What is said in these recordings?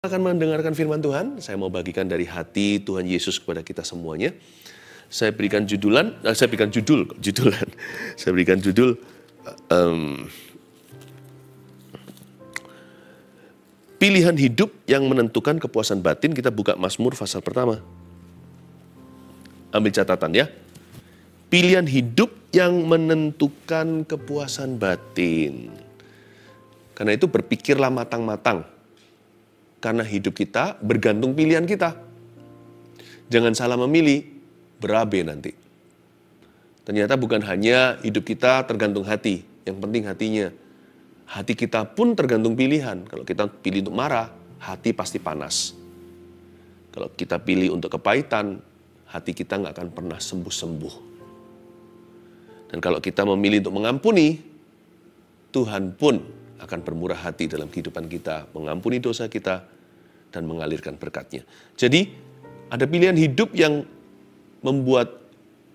Akan mendengarkan firman Tuhan, saya mau bagikan dari hati Tuhan Yesus kepada kita semuanya. Saya berikan judul, pilihan hidup yang menentukan kepuasan batin. Kita buka Mazmur pasal pertama. Ambil catatan ya. Pilihan hidup yang menentukan kepuasan batin. Karena itu berpikirlah matang-matang. Karena hidup kita bergantung pilihan kita. Jangan salah memilih, berabe nanti. Ternyata bukan hanya hidup kita tergantung hati, yang penting hatinya. Hati kita pun tergantung pilihan. Kalau kita pilih untuk marah, hati pasti panas. Kalau kita pilih untuk kepahitan, hati kita nggak akan pernah sembuh-sembuh. Dan kalau kita memilih untuk mengampuni, Tuhan pun akan bermurah hati dalam kehidupan kita, mengampuni dosa kita, dan mengalirkan berkat-Nya. Jadi, ada pilihan hidup yang membuat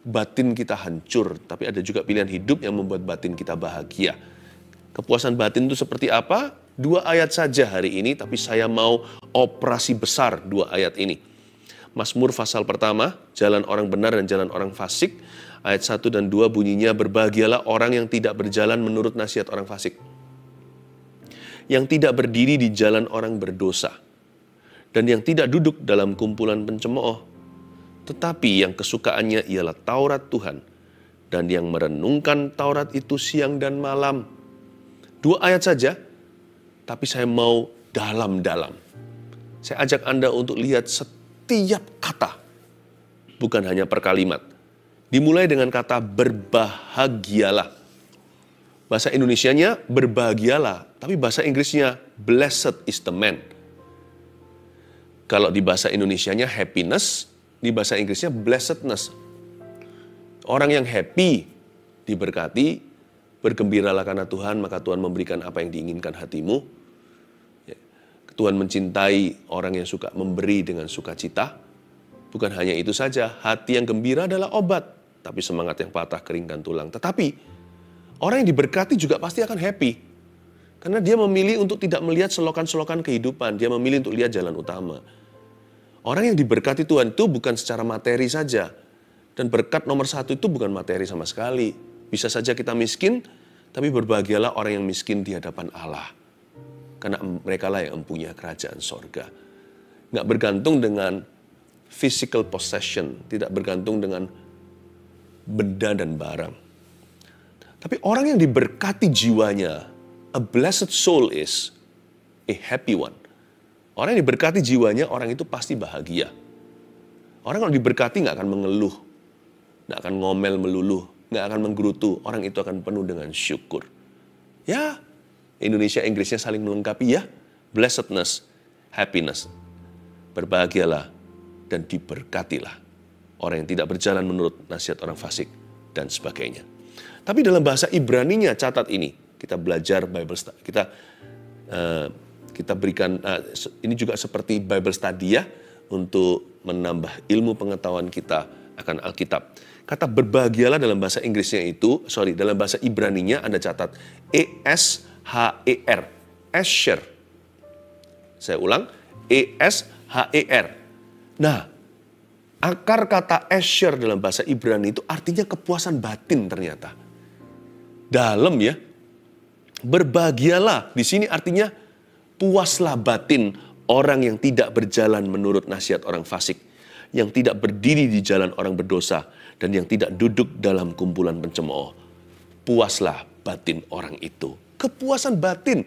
batin kita hancur, tapi ada juga pilihan hidup yang membuat batin kita bahagia. Kepuasan batin itu seperti apa? 2 ayat saja hari ini, tapi saya mau operasi besar 2 ayat ini. Mazmur pasal pertama, jalan orang benar dan jalan orang fasik, ayat 1 dan 2 bunyinya, berbahagialah orang yang tidak berjalan menurut nasihat orang fasik, yang tidak berdiri di jalan orang berdosa, dan yang tidak duduk dalam kumpulan pencemooh, tetapi yang kesukaannya ialah Taurat Tuhan, dan yang merenungkan Taurat itu siang dan malam. 2 ayat saja, tapi saya mau dalam-dalam. Saya ajak Anda untuk lihat setiap kata, bukan hanya per kalimat. Dimulai dengan kata berbahagialah. Bahasa Indonesianya berbahagialah, tapi bahasa Inggrisnya blessed is the man. Kalau di bahasa Indonesianya happiness, di bahasa Inggrisnya blessedness. Orang yang happy, diberkati, bergembiralah karena Tuhan, maka Tuhan memberikan apa yang diinginkan hatimu. Tuhan mencintai orang yang suka memberi dengan sukacita. Bukan hanya itu saja, hati yang gembira adalah obat, tapi semangat yang patah keringkan tulang. Tetapi orang yang diberkati juga pasti akan happy. Karena dia memilih untuk tidak melihat selokan-selokan kehidupan. Dia memilih untuk lihat jalan utama. Orang yang diberkati Tuhan itu bukan secara materi saja. Dan berkat nomor 1 itu bukan materi sama sekali. Bisa saja kita miskin, tapi berbahagialah orang yang miskin di hadapan Allah. Karena mereka lah yang mempunyai kerajaan sorga. Nggak bergantung dengan physical possession. Tidak bergantung dengan benda dan barang. Tapi orang yang diberkati jiwanya, a blessed soul is a happy one. Orang yang diberkati jiwanya, orang itu pasti bahagia. Orang kalau diberkati nggak akan mengeluh, nggak akan ngomel melulu, nggak akan menggerutu. Orang itu akan penuh dengan syukur. Ya, Indonesia Inggrisnya saling melengkapi ya. Blessedness, happiness. Berbahagialah dan diberkatilah. Orang yang tidak berjalan menurut nasihat orang fasik dan sebagainya. Tapi dalam bahasa Ibraninya, catat ini. Kita belajar Bible study. Kita berikan, ini juga seperti Bible study ya, untuk menambah ilmu pengetahuan kita akan Alkitab. Kata berbahagialah dalam bahasa Inggrisnya itu, dalam bahasa Ibraninya Anda catat, E-S-H-E-R, Esher. Saya ulang, E-S-H-E-R. Nah, akar kata Esher dalam bahasa Ibrani itu artinya kepuasan batin ternyata. Dalam ya, berbahagialah di sini artinya puaslah batin orang yang tidak berjalan menurut nasihat orang fasik, yang tidak berdiri di jalan orang berdosa, dan yang tidak duduk dalam kumpulan pencemooh. Puaslah batin orang itu. Kepuasan batin.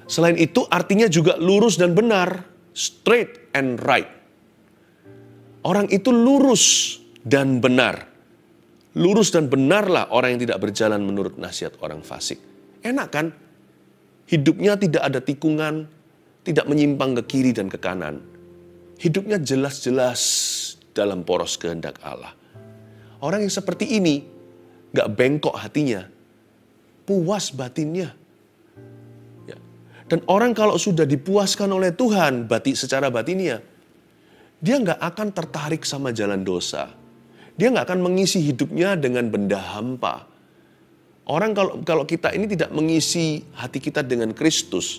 Selain itu artinya juga lurus dan benar, straight and right. Orang itu lurus dan benar. Lurus dan benarlah orang yang tidak berjalan menurut nasihat orang fasik. Enak kan? Hidupnya tidak ada tikungan, tidak menyimpang ke kiri dan ke kanan. Hidupnya jelas-jelas dalam poros kehendak Allah. Orang yang seperti ini, gak bengkok hatinya, puas batinnya. Ya. Dan orang kalau sudah dipuaskan oleh Tuhan secara batinnya, dia gak akan tertarik sama jalan dosa. Dia gak akan mengisi hidupnya dengan benda hampa. Orang kalau kita ini tidak mengisi hati kita dengan Kristus,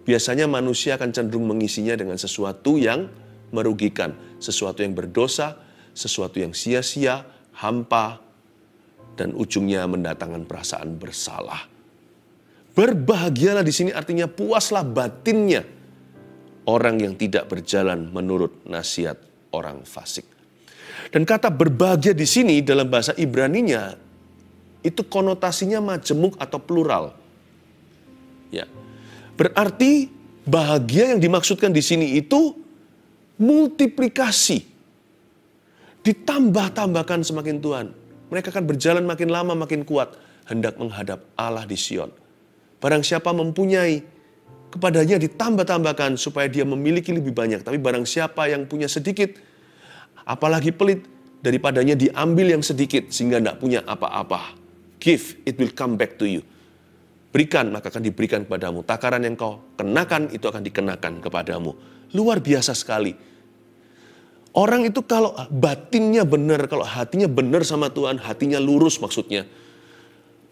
biasanya manusia akan cenderung mengisinya dengan sesuatu yang merugikan, sesuatu yang berdosa, sesuatu yang sia-sia, hampa, dan ujungnya mendatangkan perasaan bersalah. Berbahagialah di sini artinya puaslah batinnya orang yang tidak berjalan menurut nasihat orang fasik. Dan kata berbahagia di sini dalam bahasa Ibraninya itu konotasinya majemuk atau plural. Ya. Berarti bahagia yang dimaksudkan di sini itu multiplikasi. Ditambah-tambahkan semakin Tuhan. Mereka akan berjalan makin lama makin kuat hendak menghadap Allah di Sion. Barang siapa mempunyai, kepadanya ditambah-tambahkan supaya dia memiliki lebih banyak. Tapi barang siapa yang punya sedikit, apalagi pelit, daripadanya diambil yang sedikit sehingga tidak punya apa-apa. Give, it will come back to you. Berikan, maka akan diberikan kepadamu. Takaran yang kau kenakan, itu akan dikenakan kepadamu. Luar biasa sekali. Orang itu kalau batinnya benar, kalau hatinya benar sama Tuhan, hatinya lurus maksudnya.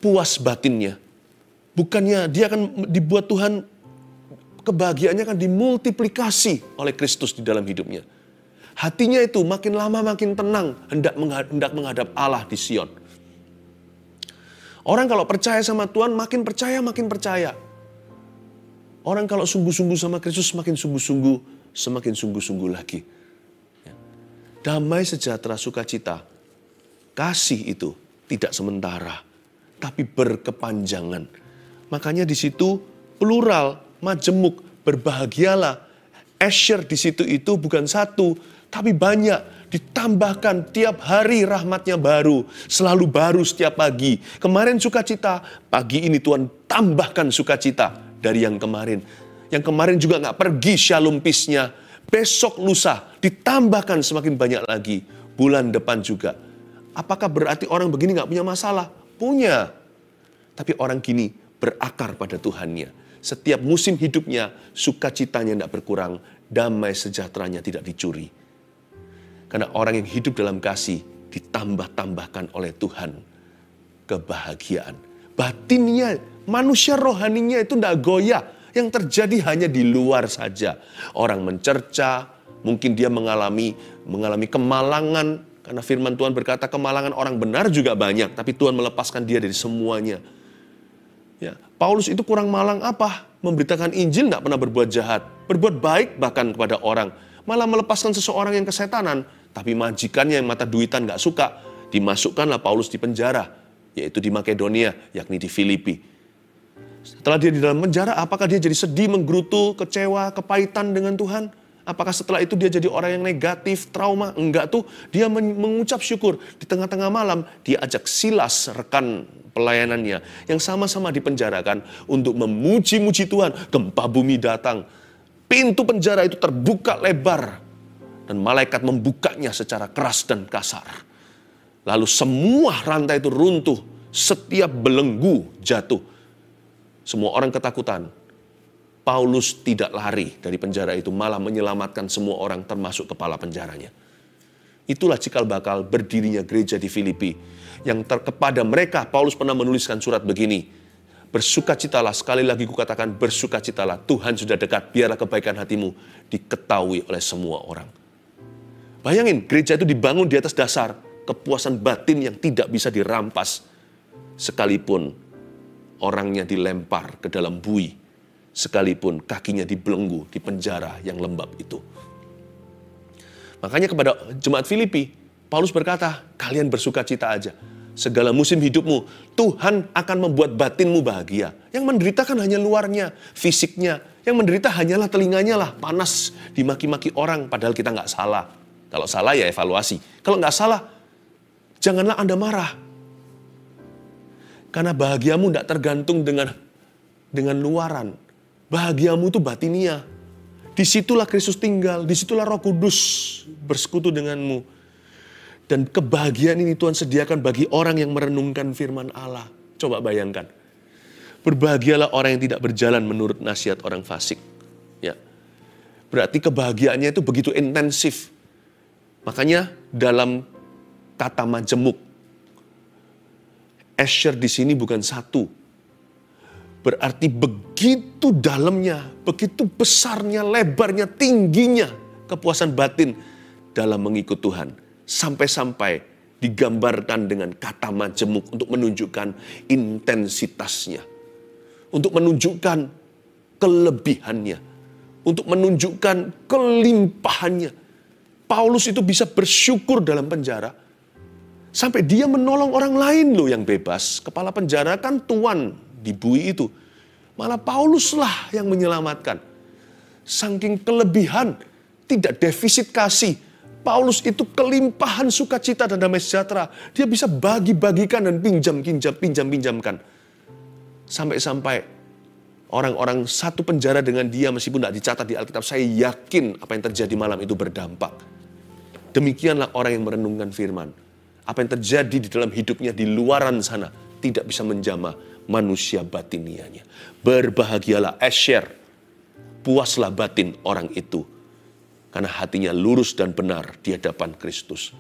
Puas batinnya. Bukannya dia akan dibuat Tuhan, kebahagiaannya akan dimultiplikasi oleh Kristus di dalam hidupnya. Hatinya itu makin lama makin tenang, hendak menghadap Allah di Sion. Orang kalau percaya sama Tuhan, makin percaya. Orang kalau sungguh-sungguh sama Kristus, semakin sungguh-sungguh lagi. Damai, sejahtera, sukacita, kasih itu tidak sementara, tapi berkepanjangan. Makanya di situ plural, majemuk, berbahagialah. Asher di situ itu bukan satu, tapi banyak. Ditambahkan tiap hari rahmatnya baru, selalu baru setiap pagi. Kemarin sukacita, pagi ini Tuhan tambahkan sukacita dari yang kemarin. Yang kemarin juga nggak pergi shalom peace-nya. Besok lusa ditambahkan semakin banyak lagi. Bulan depan juga. Apakah berarti orang begini nggak punya masalah? Punya. Tapi orang gini berakar pada Tuhannya. Setiap musim hidupnya, sukacitanya tidak berkurang, damai sejahteranya tidak dicuri. Karena orang yang hidup dalam kasih ditambah-tambahkan oleh Tuhan kebahagiaan. Batinnya, manusia rohaninya itu tidak goyah. Yang terjadi hanya di luar saja. Orang mencerca, mungkin dia mengalami kemalangan. Karena firman Tuhan berkata kemalangan orang benar juga banyak. Tapi Tuhan melepaskan dia dari semuanya. Ya, Paulus itu kurang malang apa? Memberitakan Injil tidak pernah berbuat jahat. Berbuat baik bahkan kepada orang. Malah melepaskan seseorang yang kesetanan. Tapi majikannya yang mata duitan gak suka. Dimasukkanlah Paulus di penjara. Yaitu di Makedonia, yakni di Filipi. Setelah dia di dalam penjara, apakah dia jadi sedih, menggerutu, kecewa, kepahitan dengan Tuhan? Apakah setelah itu dia jadi orang yang negatif, trauma? Enggak tuh, dia mengucap syukur. Di tengah-tengah malam, dia ajak Silas, rekan pelayanannya, yang sama-sama dipenjarakan untuk memuji-muji Tuhan. Gempa bumi datang. Pintu penjara itu terbuka lebar. Dan malaikat membukanya secara keras dan kasar. Lalu semua rantai itu runtuh. Setiap belenggu jatuh. Semua orang ketakutan. Paulus tidak lari dari penjara itu, malah menyelamatkan semua orang termasuk kepala penjaranya. Itulah cikal bakal berdirinya gereja di Filipi. Yang kepada mereka Paulus pernah menuliskan surat begini. Bersukacitalah, sekali lagi kukatakan bersukacitalah. Tuhan sudah dekat, biarlah kebaikan hatimu diketahui oleh semua orang. Bayangin, gereja itu dibangun di atas dasar kepuasan batin yang tidak bisa dirampas. Sekalipun orangnya dilempar ke dalam bui. Sekalipun kakinya dibelenggu di penjara yang lembab itu. Makanya kepada jemaat Filipi, Paulus berkata, kalian bersukacita aja. Segala musim hidupmu, Tuhan akan membuat batinmu bahagia. Yang menderita kan hanya luarnya, fisiknya. Yang menderita hanyalah telinganya lah, panas, dimaki-maki orang, padahal kita nggak salah. Kalau salah ya evaluasi. Kalau nggak salah, janganlah Anda marah. Karena bahagiamu tidak tergantung dengan luaran. Bahagiamu itu batinia. Disitulah Kristus tinggal, disitulah Roh Kudus bersekutu denganmu. Dan kebahagiaan ini Tuhan sediakan bagi orang yang merenungkan firman Allah. Coba bayangkan. Berbahagialah orang yang tidak berjalan menurut nasihat orang fasik. Ya. Berarti kebahagiaannya itu begitu intensif. Makanya dalam kata majemuk, Asher di sini bukan satu. Berarti begitu dalamnya, begitu besarnya, lebarnya, tingginya kepuasan batin dalam mengikut Tuhan. Sampai-sampai digambarkan dengan kata majemuk untuk menunjukkan intensitasnya. Untuk menunjukkan kelebihannya. Untuk menunjukkan kelimpahannya. Paulus itu bisa bersyukur dalam penjara. Sampai dia menolong orang lain loh yang bebas. Kepala penjara kan tuan di bui itu. Malah Pauluslah yang menyelamatkan. Saking kelebihan, tidak defisit kasih. Paulus itu kelimpahan sukacita dan damai sejahtera. Dia bisa bagi-bagikan dan pinjam-pinjamkan. Sampai-sampai orang-orang satu penjara dengan dia meskipun tidak dicatat di Alkitab. Saya yakin apa yang terjadi malam itu berdampak. Demikianlah orang yang merenungkan firman. Apa yang terjadi di dalam hidupnya di luaran sana tidak bisa menjamah manusia batinianya. Berbahagialah Asher, puaslah batin orang itu. Karena hatinya lurus dan benar di hadapan Kristus.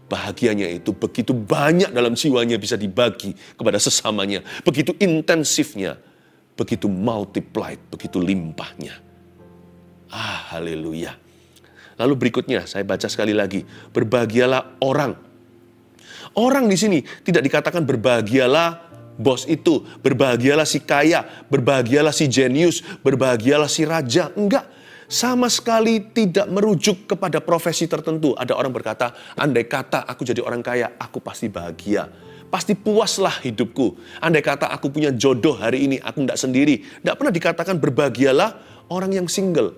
Bahagianya itu begitu banyak dalam jiwanya bisa dibagi kepada sesamanya. Begitu intensifnya, begitu multiplied, begitu limpahnya. Haleluya. Lalu berikutnya saya baca sekali lagi. Berbahagialah orang. Orang di sini tidak dikatakan berbahagialah bos itu, berbahagialah si kaya, berbahagialah si jenius, berbahagialah si raja. Enggak, sama sekali tidak merujuk kepada profesi tertentu. Ada orang berkata, andai kata aku jadi orang kaya, aku pasti bahagia. Pasti puaslah hidupku. Andai kata aku punya jodoh hari ini, aku tidak sendiri. Tidak pernah dikatakan berbahagialah orang yang single,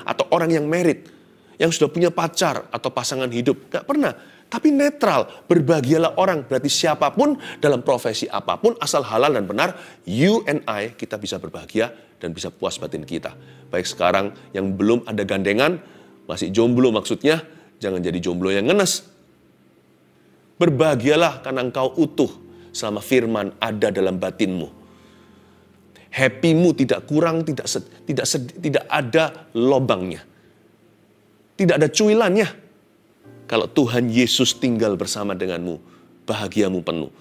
atau orang yang married, yang sudah punya pacar atau pasangan hidup. Tidak pernah. Tapi netral, berbahagialah orang. Berarti siapapun dalam profesi apapun, asal halal dan benar, you and I, kita bisa berbahagia dan bisa puas batin kita. Baik sekarang yang belum ada gandengan, masih jomblo maksudnya, jangan jadi jomblo yang ngenes. Berbahagialah karena engkau utuh selama firman ada dalam batinmu. Happy-mu tidak kurang, tidak ada lobangnya. Tidak ada cuilannya. Kalau Tuhan Yesus tinggal bersama denganmu, bahagiamu penuh.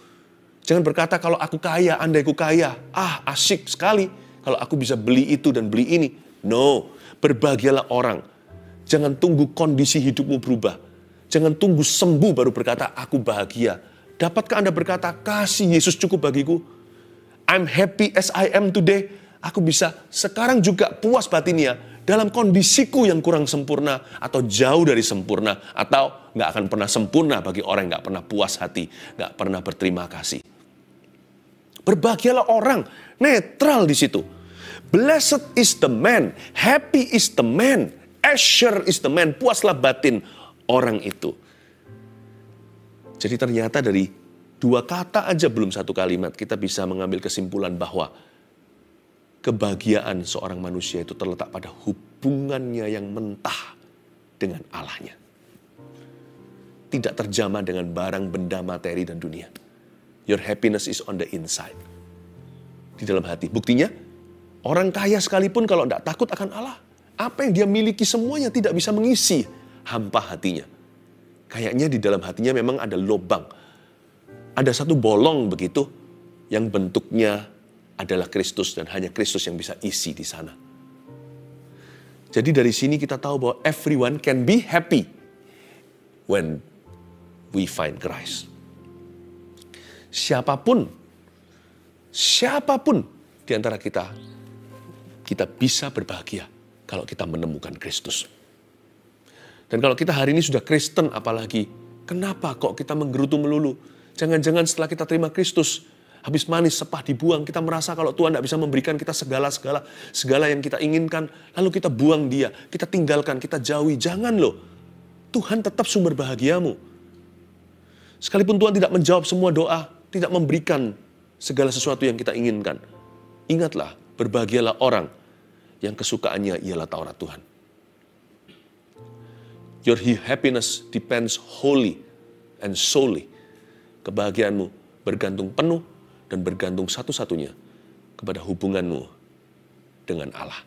Jangan berkata kalau aku kaya, andai aku kaya. Asyik sekali kalau aku bisa beli itu dan beli ini. No, berbahagialah orang. Jangan tunggu kondisi hidupmu berubah. Jangan tunggu sembuh baru berkata aku bahagia. Dapatkah Anda berkata kasih Yesus cukup bagiku? I'm happy as I am today. Aku bisa sekarang juga puas batinnya dalam kondisiku yang kurang sempurna atau jauh dari sempurna atau nggak akan pernah sempurna bagi orang yang nggak pernah puas hati, nggak pernah berterima kasih. Berbahagialah orang, netral di situ. Blessed is the man, happy is the man, Asher is the man, puaslah batin orang itu. Jadi ternyata dari dua kata aja belum satu kalimat kita bisa mengambil kesimpulan bahwa kebahagiaan seorang manusia itu terletak pada hubungannya yang mentah dengan Allahnya. Tidak terjamah dengan barang, benda, materi, dan dunia. Your happiness is on the inside. Di dalam hati. Buktinya, orang kaya sekalipun kalau tidak takut akan Allah, apa yang dia miliki semuanya tidak bisa mengisi hampa hatinya. Kayaknya di dalam hatinya memang ada lubang. Ada satu bolong begitu, yang bentuknya adalah Kristus dan hanya Kristus yang bisa isi di sana. Jadi dari sini kita tahu bahwa everyone can be happy when we find Christ. Siapapun di antara kita bisa berbahagia kalau kita menemukan Kristus. Dan kalau kita hari ini sudah Kristen apalagi, kenapa kok kita menggerutu melulu? Jangan-jangan setelah kita terima Kristus, habis manis, sepah dibuang. Kita merasa kalau Tuhan tidak bisa memberikan kita segala yang kita inginkan. Lalu kita buang dia, kita tinggalkan, kita jauhi. Jangan loh. Tuhan tetap sumber bahagiamu. Sekalipun Tuhan tidak menjawab semua doa, tidak memberikan segala sesuatu yang kita inginkan. Ingatlah, berbahagialah orang yang kesukaannya ialah Taurat Tuhan. Your happiness depends wholly and solely. Kebahagiaanmu bergantung penuh dan bergantung satu-satunya kepada hubunganmu dengan Allah.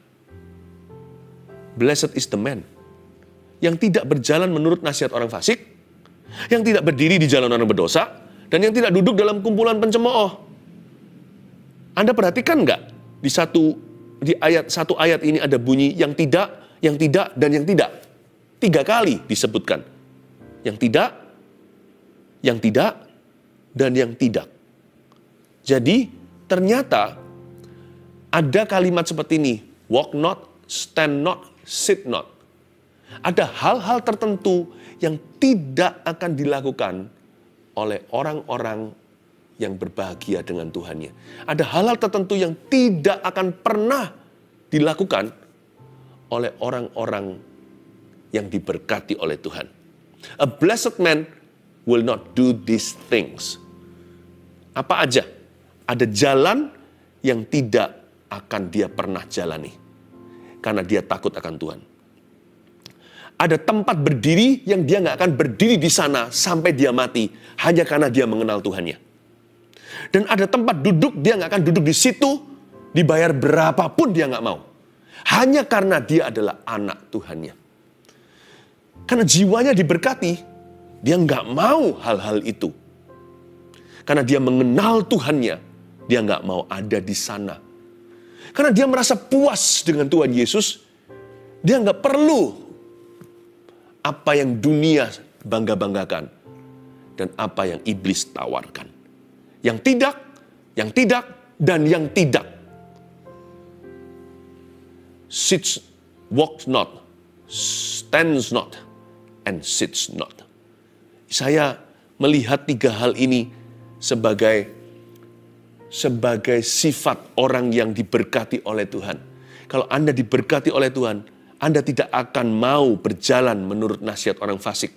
Blessed is the man yang tidak berjalan menurut nasihat orang fasik, yang tidak berdiri di jalan orang berdosa, dan yang tidak duduk dalam kumpulan pencemooh. Anda perhatikan nggak? Di satu ayat ini ada bunyi yang tidak, dan yang tidak. 3 kali disebutkan. Yang tidak, dan yang tidak. Jadi ternyata ada kalimat seperti ini. Walk not, stand not, sit not. Ada hal-hal tertentu yang tidak akan dilakukan oleh orang-orang yang berbahagia dengan Tuhannya. Ada hal-hal tertentu yang tidak akan pernah dilakukan oleh orang-orang yang diberkati oleh Tuhan. A blessed man will not do these things. Apa aja? Ada jalan yang tidak akan dia pernah jalani. Karena dia takut akan Tuhan. Ada tempat berdiri yang dia nggak akan berdiri di sana sampai dia mati. Hanya karena dia mengenal Tuhannya. Dan ada tempat duduk, dia nggak akan duduk di situ, dibayar berapapun dia nggak mau. Hanya karena dia adalah anak Tuhannya. Karena jiwanya diberkati, dia nggak mau hal-hal itu. Karena dia mengenal Tuhannya, dia nggak mau ada di sana. Karena dia merasa puas dengan Tuhan Yesus, dia nggak perlu apa yang dunia bangga-banggakan dan apa yang iblis tawarkan. Yang tidak, dan yang tidak. Sits, walks not, stands not, and sits not. Saya melihat 3 hal ini sebagai sifat orang yang diberkati oleh Tuhan. Kalau Anda diberkati oleh Tuhan, Anda tidak akan mau berjalan menurut nasihat orang fasik.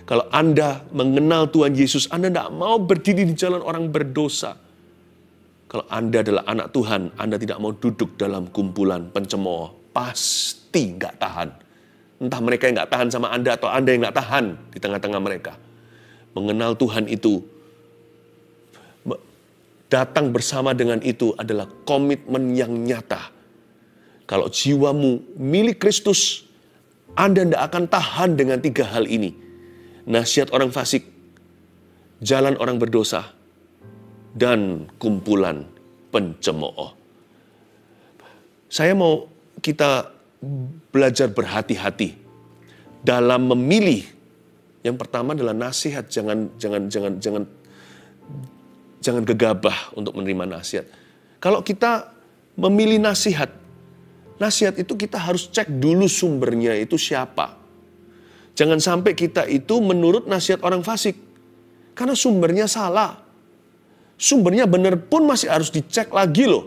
Kalau Anda mengenal Tuhan Yesus, Anda tidak mau berdiri di jalan orang berdosa. Kalau Anda adalah anak Tuhan, Anda tidak mau duduk dalam kumpulan pencemooh. Pasti nggak tahan. Entah mereka yang nggak tahan sama Anda atau Anda yang nggak tahan di tengah-tengah mereka. Mengenal Tuhan itu, datang bersama dengan itu adalah komitmen yang nyata. Kalau jiwamu milik Kristus, Anda tidak akan tahan dengan 3 hal ini. Nasihat orang fasik, jalan orang berdosa, dan kumpulan pencemooh. Saya mau kita belajar berhati-hati dalam memilih. Yang pertama adalah nasihat, jangan gegabah untuk menerima nasihat. Kalau kita memilih nasihat itu kita harus cek dulu sumbernya itu siapa. Jangan sampai kita itu menurut nasihat orang fasik. Karena sumbernya salah. Sumbernya benar pun masih harus dicek lagi loh.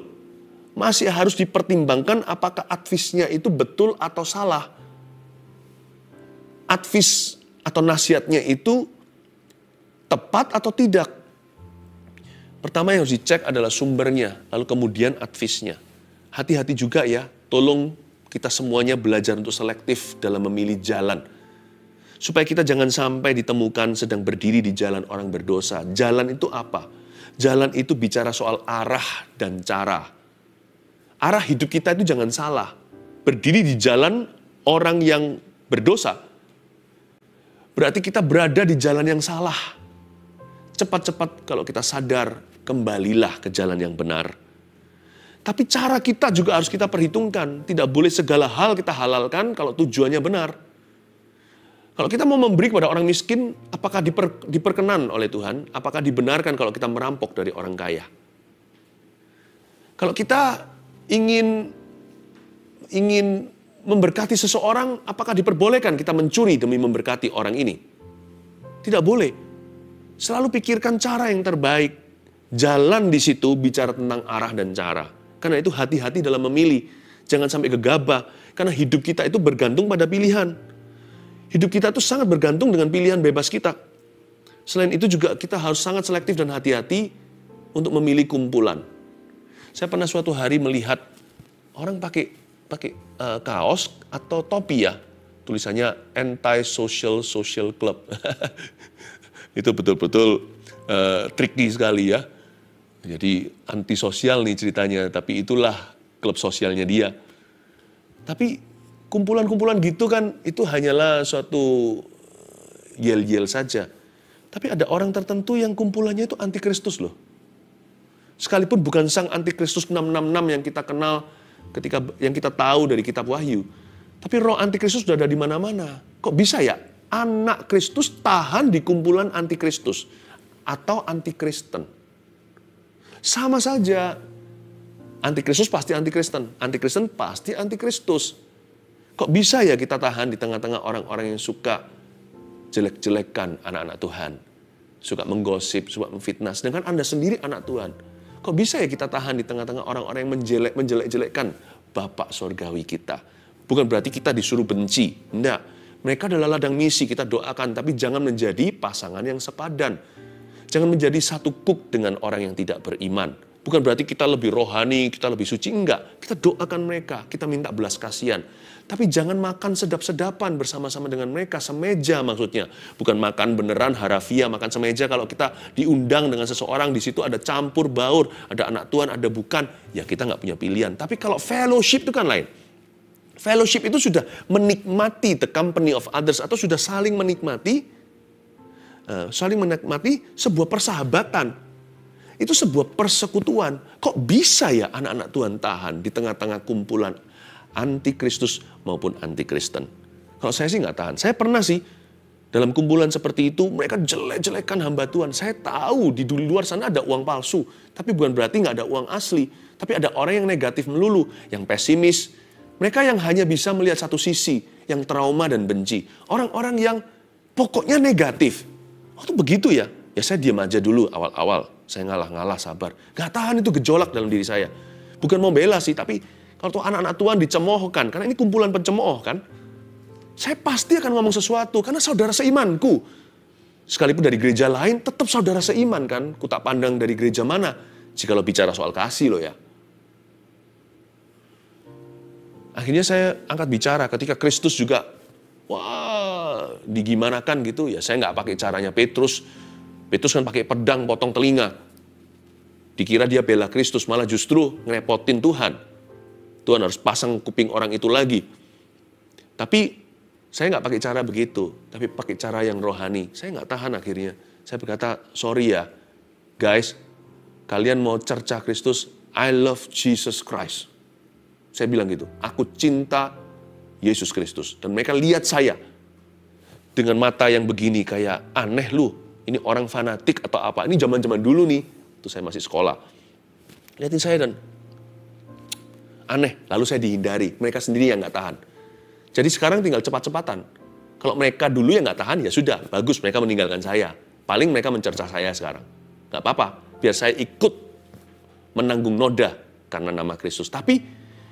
Masih harus dipertimbangkan apakah advisnya itu betul atau salah. Advis atau nasihatnya itu tepat atau tidak. Pertama yang harus dicek adalah sumbernya, lalu kemudian advisnya. Hati-hati juga ya, tolong kita semuanya belajar untuk selektif dalam memilih jalan. Supaya kita jangan sampai ditemukan sedang berdiri di jalan orang berdosa. Jalan itu apa? Jalan itu bicara soal arah dan cara. Arah hidup kita itu jangan salah. Berdiri di jalan orang yang berdosa, berarti kita berada di jalan yang salah. Cepat-cepat kalau kita sadar, kembalilah ke jalan yang benar. Tapi cara kita juga harus kita perhitungkan. Tidak boleh segala hal kita halalkan kalau tujuannya benar. Kalau kita mau memberi kepada orang miskin, apakah diperkenan oleh Tuhan? Apakah dibenarkan kalau kita merampok dari orang kaya? Kalau kita ingin memberkati seseorang, apakah diperbolehkan kita mencuri demi memberkati orang ini? Tidak boleh. Selalu pikirkan cara yang terbaik. Jalan di situ bicara tentang arah dan cara. Karena itu hati-hati dalam memilih. Jangan sampai gegabah. Karena hidup kita itu bergantung pada pilihan. Hidup kita itu sangat bergantung dengan pilihan bebas kita. Selain itu juga kita harus sangat selektif dan hati-hati untuk memilih kumpulan. Saya pernah suatu hari melihat orang pakai kaos atau topi ya. Tulisannya Anti-Social Social Club. Itu betul-betul tricky sekali ya. Jadi antisosial nih ceritanya, tapi itulah klub sosialnya dia. Tapi kumpulan-kumpulan gitu kan, itu hanyalah suatu yel-yel saja. Tapi ada orang tertentu yang kumpulannya itu anti Kristus loh. Sekalipun bukan sang antikristus 666 yang kita kenal yang kita tahu dari kitab Wahyu. Tapi roh antikristus sudah ada di mana-mana. Kok bisa ya anak Kristus tahan di kumpulan antikristus atau antikristen? Sama saja. Antikristus pasti antikristen. Antikristen pasti antikristus. Kok bisa ya kita tahan di tengah-tengah orang-orang yang suka jelek-jelekan anak-anak Tuhan. Suka menggosip, suka memfitnah. Sedangkan Anda sendiri anak Tuhan. Kok bisa ya kita tahan di tengah-tengah orang-orang yang menjelek-jelekkan Bapak Sorgawi kita. Bukan berarti kita disuruh benci. Enggak. Mereka adalah ladang misi, kita doakan. Tapi jangan menjadi pasangan yang sepadan. Jangan menjadi satu kuk dengan orang yang tidak beriman. Bukan berarti kita lebih rohani, kita lebih suci. Enggak. Kita doakan mereka, kita minta belas kasihan. Tapi jangan makan sedap-sedapan bersama-sama dengan mereka, semeja maksudnya. Bukan makan beneran harafiah, makan semeja kalau kita diundang dengan seseorang, di situ ada campur baur, ada anak Tuhan, ada bukan. Ya kita nggak punya pilihan. Tapi kalau fellowship itu kan lain. Fellowship itu sudah menikmati the company of others, atau sudah saling menikmati sebuah persahabatan. Itu sebuah persekutuan. Kok bisa ya anak-anak Tuhan tahan di tengah-tengah kumpulan antikristus maupun antikristen? Kalau saya sih nggak tahan. Saya pernah sih dalam kumpulan seperti itu, mereka jelek-jelekan hamba Tuhan. Saya tahu di luar sana ada uang palsu. Tapi bukan berarti nggak ada uang asli. Tapi ada orang yang negatif melulu, yang pesimis. Mereka yang hanya bisa melihat satu sisi, yang trauma dan benci. Orang-orang yang pokoknya negatif. Oh itu begitu ya? Ya saya diam aja dulu awal-awal. Saya ngalah-ngalah, sabar. Gak tahan itu gejolak dalam diri saya. Bukan mau bela sih, tapi kalau tuh anak-anak Tuhan dicemoohkan, karena ini kumpulan pencemooh kan, saya pasti akan ngomong sesuatu, karena saudara seimanku. Sekalipun dari gereja lain, tetap saudara seiman kan. Ku tak pandang dari gereja mana, jikalau bicara soal kasih loh ya. Akhirnya saya angkat bicara ketika Kristus juga, wah, digimanakan gitu. Ya saya nggak pakai caranya Petrus. Petrus kan pakai pedang potong telinga. Dikira dia bela Kristus, malah justru ngerepotin Tuhan. Tuhan harus pasang kuping orang itu lagi. Tapi saya nggak pakai cara begitu, tapi pakai cara yang rohani. Saya nggak tahan akhirnya. Saya berkata, sorry ya, guys, kalian mau cercah Kristus, I love Jesus Christ. Saya bilang gitu, aku cinta Yesus Kristus. Dan mereka lihat saya dengan mata yang begini, kayak aneh lu. Ini orang fanatik atau apa. Ini zaman-zaman dulu nih. Itu saya masih sekolah. Lihatin saya dan aneh. Lalu saya dihindari. Mereka sendiri yang nggak tahan. Jadi sekarang tinggal cepat-cepatan. Kalau mereka dulu yang nggak tahan, ya sudah. Bagus, mereka meninggalkan saya. Paling mereka mencercah saya sekarang. Nggak apa-apa. Biar saya ikut menanggung noda karena nama Kristus. Tapi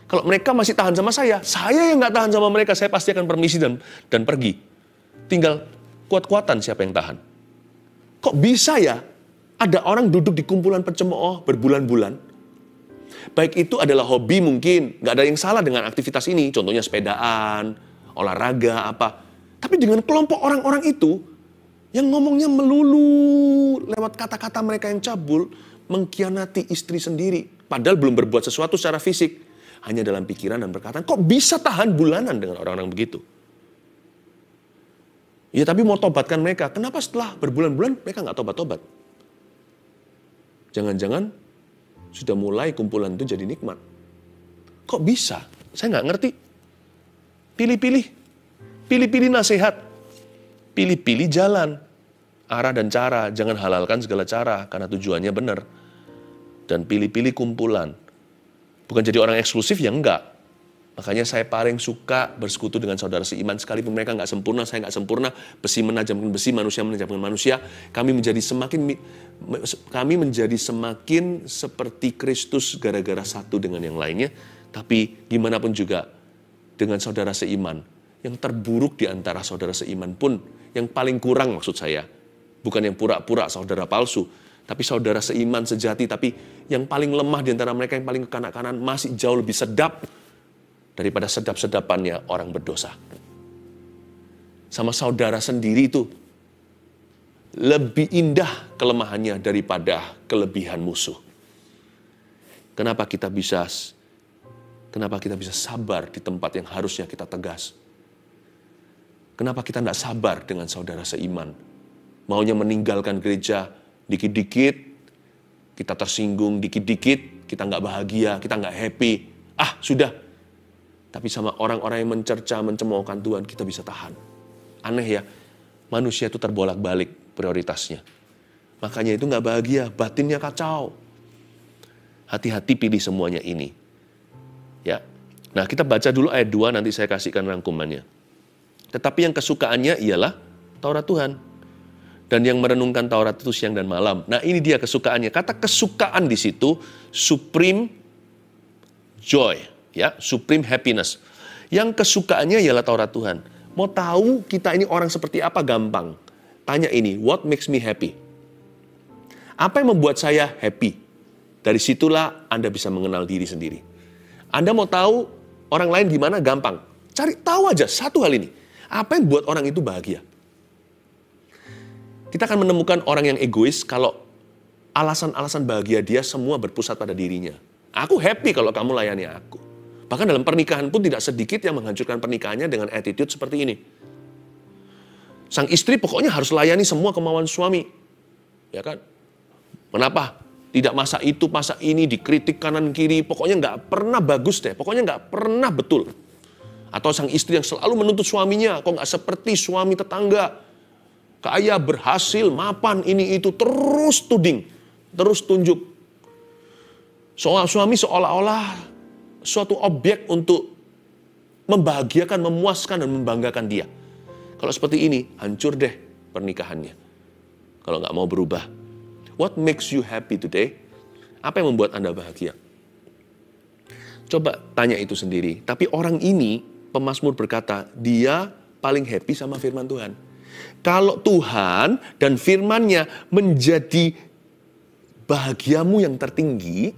kalau mereka masih tahan sama saya yang nggak tahan sama mereka, saya pasti akan permisi dan pergi. Tinggal kuat-kuatan siapa yang tahan. Kok bisa ya ada orang duduk di kumpulan pencemooh berbulan-bulan? Baik itu adalah hobi mungkin, nggak ada yang salah dengan aktivitas ini, contohnya sepedaan, olahraga, apa. Tapi dengan kelompok orang-orang itu, yang ngomongnya melulu lewat kata-kata mereka yang cabul, mengkhianati istri sendiri, padahal belum berbuat sesuatu secara fisik, hanya dalam pikiran dan perkataan. Kok bisa tahan bulanan dengan orang-orang begitu? Ya tapi mau tobatkan mereka. Kenapa setelah berbulan-bulan mereka nggak tobat-tobat? Jangan-jangan sudah mulai kumpulan itu jadi nikmat. Kok bisa? Saya nggak ngerti. Pilih-pilih. Pilih-pilih nasihat. Pilih-pilih jalan. Arah dan cara. Jangan halalkan segala cara karena tujuannya benar. Dan pilih-pilih kumpulan. Bukan jadi orang eksklusif ya enggak. Makanya saya paling suka bersekutu dengan saudara seiman. Sekalipun mereka nggak sempurna, saya nggak sempurna. Besi menajamkan besi, manusia menajamkan manusia. Kami menjadi semakin seperti Kristus gara-gara satu dengan yang lainnya. Tapi gimana pun juga dengan saudara seiman. Yang terburuk di antara saudara seiman pun, yang paling kurang maksud saya. Bukan yang pura-pura saudara palsu. Tapi saudara seiman sejati, tapi yang paling lemah di antara mereka, yang paling ke kanan-kanan, masih jauh lebih sedap daripada sedap-sedapannya orang berdosa. Sama saudara sendiri itu lebih indah kelemahannya daripada kelebihan musuh. Kenapa kita bisa sabar di tempat yang harusnya kita tegas? Kenapa kita tidak sabar dengan saudara seiman? Maunya meninggalkan gereja dikit-dikit, kita tersinggung dikit-dikit, kita nggak bahagia, kita nggak happy. Sudah. Tapi sama orang-orang yang mencerca, mencemoohkan Tuhan, kita bisa tahan. Aneh ya, manusia itu terbolak-balik prioritasnya. Makanya itu nggak bahagia, batinnya kacau. Hati-hati pilih semuanya ini. Ya. Nah, kita baca dulu ayat 2, nanti saya kasihkan rangkumannya. Tetapi yang kesukaannya ialah Taurat Tuhan. Dan yang merenungkan Taurat itu siang dan malam. Nah, ini dia kesukaannya. Kata kesukaan di situ, supreme joy. Ya, supreme happiness. Yang kesukaannya ialah Taurat Tuhan. Mau tahu kita ini orang seperti apa? Gampang. Tanya ini, what makes me happy? Apa yang membuat saya happy? Dari situlah Anda bisa mengenal diri sendiri. Anda mau tahu orang lain gimana? Gampang. Cari tahu aja satu hal ini. Apa yang buat orang itu bahagia? Kita akan menemukan orang yang egois kalau alasan-alasan bahagia dia semua berpusat pada dirinya. Aku happy kalau kamu layani aku. Bahkan dalam pernikahan pun tidak sedikit yang menghancurkan pernikahannya dengan attitude seperti ini. Sang istri pokoknya harus layani semua kemauan suami. Ya kan? Kenapa? Tidak masa itu, masa ini, dikritik kanan kiri, pokoknya nggak pernah bagus deh, pokoknya nggak pernah betul. Atau sang istri yang selalu menuntut suaminya, kok nggak seperti suami tetangga. Kaya, berhasil, mapan, ini itu, terus tuding, terus tunjuk. Suami seolah-olah suatu objek untuk membahagiakan, memuaskan, dan membanggakan dia. Kalau seperti ini, hancur deh pernikahannya. Kalau nggak mau berubah. What makes you happy today? Apa yang membuat Anda bahagia? Coba tanya itu sendiri. Tapi orang ini, pemazmur berkata, dia paling happy sama firman Tuhan. Kalau Tuhan dan firman-Nya menjadi bahagiamu yang tertinggi,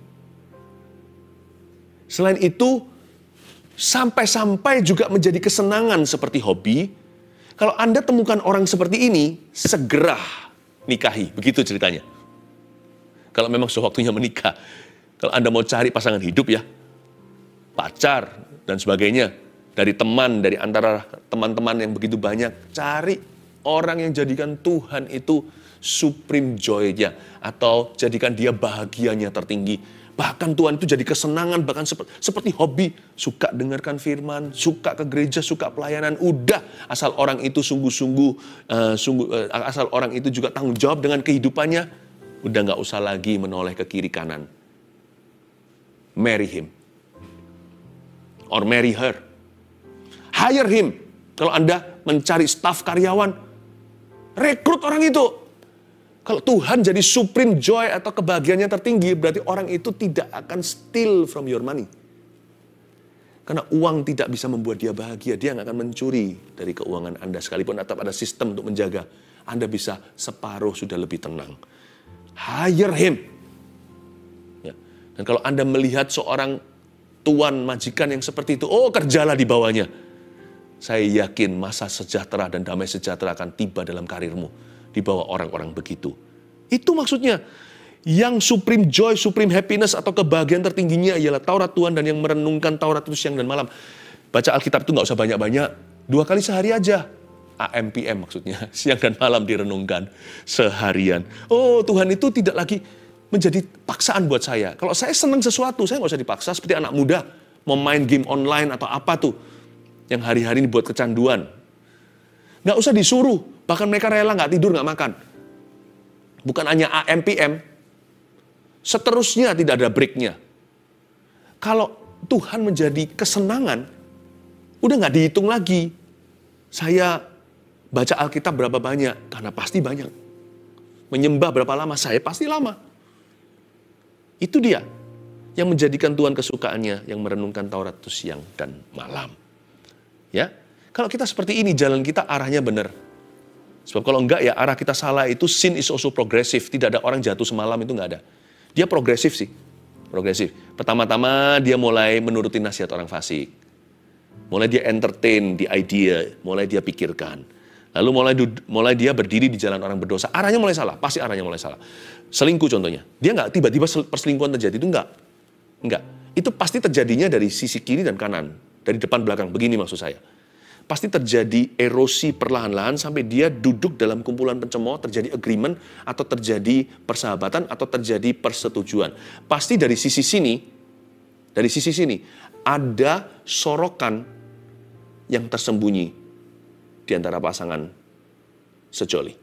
selain itu, sampai-sampai juga menjadi kesenangan seperti hobi. Kalau Anda temukan orang seperti ini, segera nikahi. Begitu ceritanya. Kalau memang sudah waktunya menikah. Kalau Anda mau cari pasangan hidup ya, pacar dan sebagainya, dari teman, dari antara teman-teman yang begitu banyak, cari orang yang jadikan Tuhan itu supreme joy-nya, atau jadikan dia bahagianya tertinggi. Bahkan Tuhan itu jadi kesenangan, bahkan seperti hobi. Suka dengarkan firman, suka ke gereja, suka pelayanan. Udah, asal orang itu asal orang itu juga tanggung jawab dengan kehidupannya, udah nggak usah lagi menoleh ke kiri kanan. Marry him. Or marry her. Hire him. Kalau Anda mencari staf karyawan, rekrut orang itu. Kalau Tuhan jadi supreme joy atau kebahagiaannya tertinggi, berarti orang itu tidak akan steal from your money. Karena uang tidak bisa membuat dia bahagia. Dia nggak akan mencuri dari keuangan Anda. Sekalipun tetap ada sistem untuk menjaga, Anda bisa separuh sudah lebih tenang. Hire him. Ya. Dan kalau Anda melihat seorang tuan majikan yang seperti itu, kerjalah di bawahnya. Saya yakin masa sejahtera dan damai sejahtera akan tiba dalam karirmu di bawah orang-orang begitu. Itu maksudnya. Yang supreme joy, supreme happiness atau kebahagiaan tertingginya ialah Taurat Tuhan, dan yang merenungkan Taurat itu siang dan malam. Baca Alkitab itu nggak usah banyak-banyak. 2 kali sehari aja. AM, PM maksudnya. Siang dan malam direnungkan seharian. Tuhan itu tidak lagi menjadi paksaan buat saya. Kalau saya senang sesuatu, saya nggak usah dipaksa. Seperti anak muda mau main game online atau apa tuh. Yang hari-hari ini buat kecanduan. Nggak usah disuruh. Bahkan mereka rela nggak tidur, nggak makan. Bukan hanya AM, PM. Seterusnya tidak ada breaknya. Kalau Tuhan menjadi kesenangan, udah nggak dihitung lagi. Saya baca Alkitab berapa banyak? Karena pasti banyak. Menyembah berapa lama? Saya pasti lama. Itu dia yang menjadikan Tuhan kesukaannya, yang merenungkan Taurat itu siang dan malam. Ya, kalau kita seperti ini, jalan kita arahnya benar. Sebab kalau enggak ya arah kita salah. Itu sin is also progressive. Tidak ada orang jatuh semalam, itu enggak ada. Dia progresif sih, progresif. Pertama-tama dia mulai menuruti nasihat orang fasik. Mulai dia entertain di idea, mulai dia pikirkan. Lalu mulai dia berdiri di jalan orang berdosa. Arahnya mulai salah, pasti arahnya mulai salah. Selingkuh contohnya. Dia enggak tiba-tiba perselingkuhan terjadi, itu enggak. Enggak. Itu pasti terjadinya dari sisi kiri dan kanan. Dari depan belakang, begini maksud saya. pasti terjadi erosi perlahan-lahan sampai dia duduk dalam kumpulan pencemooh, terjadi agreement, atau terjadi persahabatan, atau terjadi persetujuan. Pasti dari sisi sini, ada sorokan yang tersembunyi di antara pasangan sejoli,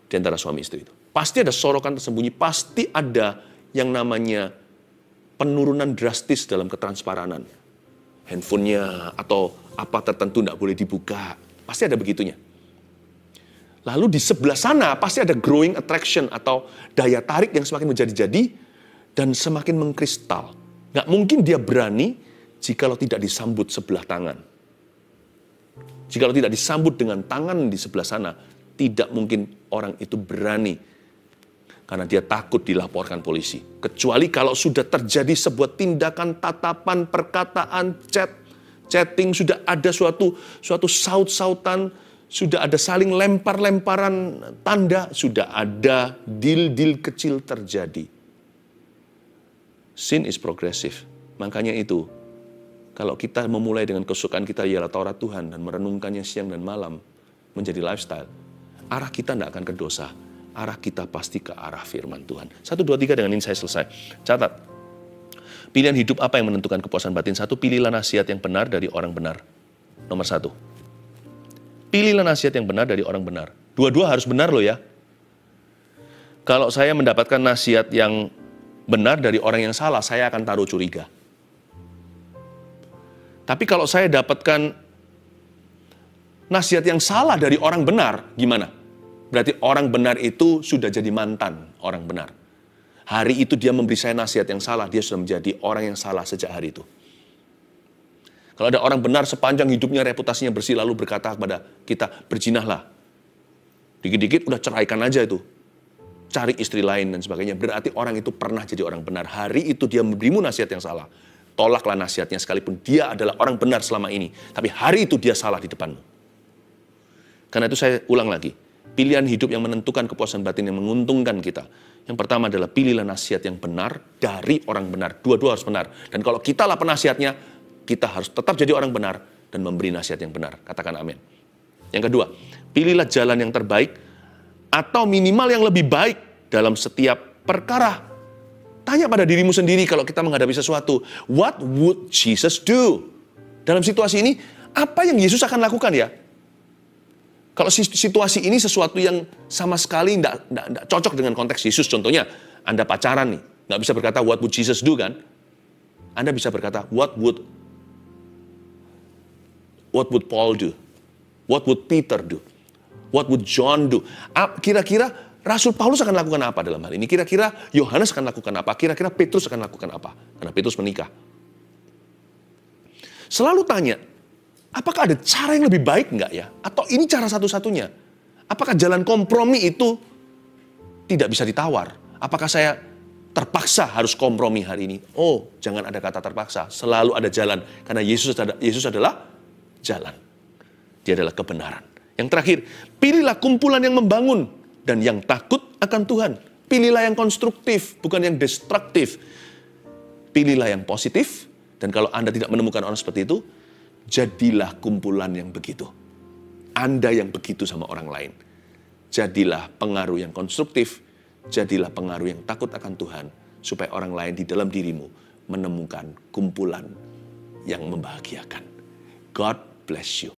di antara suami istri itu. Pasti ada sorokan tersembunyi, pasti ada yang namanya penurunan drastis dalam ketransparanan. Handphonenya atau apa tertentu tidak boleh dibuka. Pasti ada begitunya. Lalu di sebelah sana pasti ada growing attraction atau daya tarik yang semakin menjadi-jadi dan semakin mengkristal. Nggak mungkin dia berani jikalau tidak disambut sebelah tangan. Jikalau tidak disambut dengan tangan di sebelah sana, tidak mungkin orang itu berani. Karena dia takut dilaporkan polisi. Kecuali kalau sudah terjadi sebuah tindakan, tatapan, perkataan, chatting, sudah ada suatu saut-sautan, sudah ada saling lempar-lemparan tanda, sudah ada deal-deal kecil terjadi. Sin is progressive. Makanya itu, kalau kita memulai dengan kesukaan kita ialah Taurat Tuhan dan merenungkannya siang dan malam menjadi lifestyle, arah kita tidak akan ke dosa. Arah kita pasti ke arah firman Tuhan. 1, 2, 3 dengan ini saya selesai. Catat. Pilihan hidup apa yang menentukan kepuasan batin? 1, pilihlah nasihat yang benar dari orang benar. Nomor 1. Pilihlah nasihat yang benar dari orang benar. Dua-dua harus benar loh ya. Kalau saya mendapatkan nasihat yang benar dari orang yang salah, saya akan taruh curiga. Tapi kalau saya dapatkan nasihat yang salah dari orang benar, gimana? Berarti orang benar itu sudah jadi mantan orang benar. Hari itu dia memberi saya nasihat yang salah, dia sudah menjadi orang yang salah sejak hari itu. Kalau ada orang benar sepanjang hidupnya reputasinya bersih lalu berkata kepada kita, berzinahlah. Dikit-dikit udah ceraikan aja itu. Cari istri lain dan sebagainya. Berarti orang itu pernah jadi orang benar. Hari itu dia memberimu nasihat yang salah. Tolaklah nasihatnya sekalipun dia adalah orang benar selama ini. Tapi hari itu dia salah di depanmu. Karena itu saya ulang lagi. Pilihan hidup yang menentukan kepuasan batin yang menguntungkan kita. Yang pertama adalah pilihlah nasihat yang benar dari orang benar. Dua-dua harus benar. Dan kalau kita lah penasihatnya, kita harus tetap jadi orang benar dan memberi nasihat yang benar. Katakan amin. Yang kedua, pilihlah jalan yang terbaik atau minimal yang lebih baik dalam setiap perkara. Tanya pada dirimu sendiri kalau kita menghadapi sesuatu. What would Jesus do? Dalam situasi ini, apa yang Yesus akan lakukan ya? Kalau situasi ini sesuatu yang sama sekali tidak cocok dengan konteks Yesus, contohnya Anda pacaran nih, nggak bisa berkata what would Jesus do kan? Anda bisa berkata what would Paul do? What would Peter do? What would John do? Kira-kira Rasul Paulus akan lakukan apa dalam hal ini? Kira-kira Yohanes akan lakukan apa? Kira-kira Petrus akan lakukan apa? Karena Petrus menikah. Selalu tanya, apakah ada cara yang lebih baik enggak ya? Atau ini cara satu-satunya? Apakah jalan kompromi itu tidak bisa ditawar? Apakah saya terpaksa harus kompromi hari ini? Oh, jangan ada kata terpaksa. Selalu ada jalan. Karena Yesus adalah jalan. Dia adalah kebenaran. Yang terakhir, pilihlah kumpulan yang membangun dan yang takut akan Tuhan. Pilihlah yang konstruktif, bukan yang destruktif. Pilihlah yang positif. Dan kalau Anda tidak menemukan orang seperti itu, jadilah kumpulan yang begitu. Anda yang begitu sama orang lain. Jadilah pengaruh yang konstruktif. Jadilah pengaruh yang takut akan Tuhan. Supaya orang lain di dalam dirimu menemukan kumpulan yang membahagiakan. God bless you.